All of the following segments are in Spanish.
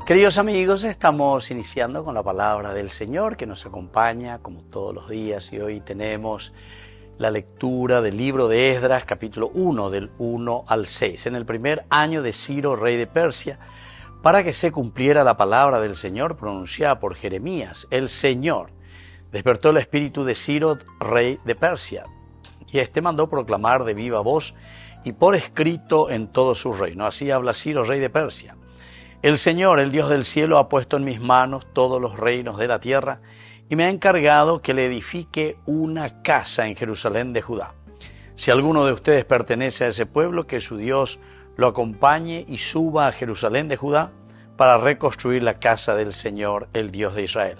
Queridos amigos, estamos iniciando con la palabra del Señor que nos acompaña como todos los días y hoy tenemos la lectura del libro de Esdras, capítulo 1, del 1 al 6. En el primer año de Ciro, rey de Persia, para que se cumpliera la palabra del Señor pronunciada por Jeremías, el Señor despertó el espíritu de Ciro, rey de Persia, y éste mandó proclamar de viva voz y por escrito en todo su reino. Así habla Ciro, rey de Persia. El Señor, el Dios del cielo, ha puesto en mis manos todos los reinos de la tierra y me ha encargado que le edifique una casa en Jerusalén de Judá. Si alguno de ustedes pertenece a ese pueblo, que su Dios lo acompañe y suba a Jerusalén de Judá para reconstruir la casa del Señor, el Dios de Israel,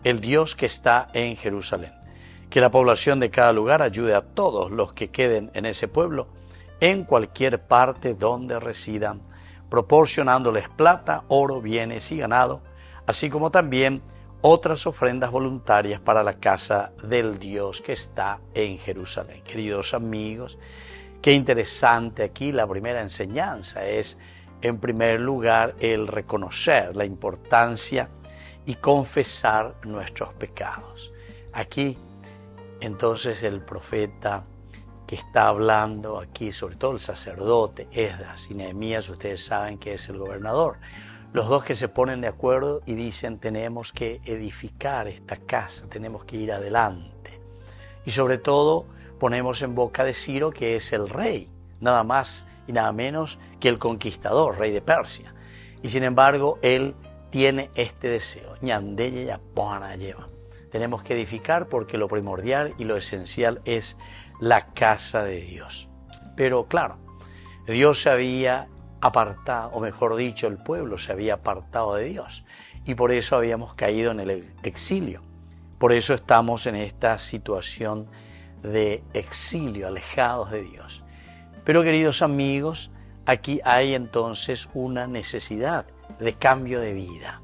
el Dios que está en Jerusalén. Que la población de cada lugar ayude a todos los que queden en ese pueblo, en cualquier parte donde residan, proporcionándoles plata, oro, bienes y ganado, así como también otras ofrendas voluntarias para la casa del Dios que está en Jerusalén. Queridos amigos, qué interesante aquí. La primera enseñanza es, en primer lugar, el reconocer la importancia y confesar nuestros pecados. Aquí, entonces, el profeta que está hablando aquí, sobre todo el sacerdote Esdras y Nehemías, ustedes saben que es el gobernador, los dos que se ponen de acuerdo y dicen: tenemos que edificar esta casa, tenemos que ir adelante. Y sobre todo ponemos en boca de Ciro, que es el rey, nada más y nada menos que el conquistador, rey de Persia. Y sin embargo, él tiene este deseo: ñandelle ya pona lleva. Tenemos que edificar porque lo primordial y lo esencial es la casa de Dios. Pero claro, Dios se había apartado, o mejor dicho, el pueblo se había apartado de Dios, y por eso habíamos caído en el exilio. Por eso estamos en esta situación de exilio, alejados de Dios. Pero, queridos amigos, aquí hay entonces una necesidad de cambio de vida.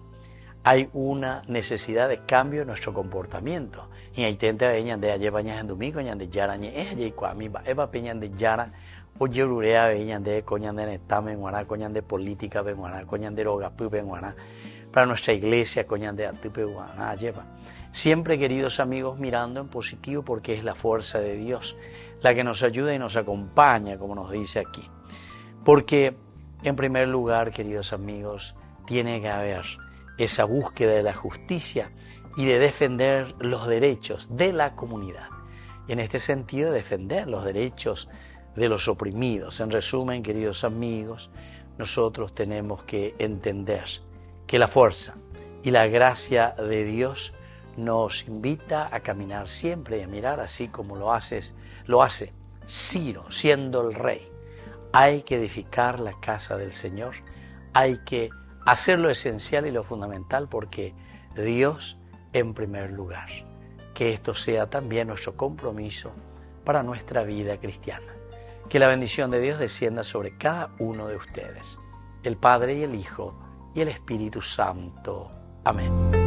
Hay una necesidad de cambio en nuestro comportamiento. Y hay gente que de ayer bañas en domingo, de yara, y cuami, eva peñan de yara, o yerurea, veñan de coñan de netame, guaná, coñan de política, guaná, coñan de rogapu, guaná, para nuestra iglesia, coñan de atupe, guaná, lleva. Siempre, queridos amigos, mirando en positivo, porque es la fuerza de Dios la que nos ayuda y nos acompaña, como nos dice aquí. Porque, en primer lugar, queridos amigos, tiene que haber esa búsqueda de la justicia y de defender los derechos de la comunidad. Y en este sentido, defender los derechos de los oprimidos. En resumen, queridos amigos, nosotros tenemos que entender que la fuerza y la gracia de Dios nos invita a caminar siempre y a mirar así como lo hace Ciro, siendo el rey. Hay que edificar la casa del Señor, hay que hacer lo esencial y lo fundamental, porque Dios en primer lugar. Que esto sea también nuestro compromiso para nuestra vida cristiana. Que la bendición de Dios descienda sobre cada uno de ustedes, el Padre y el Hijo y el Espíritu Santo. Amén.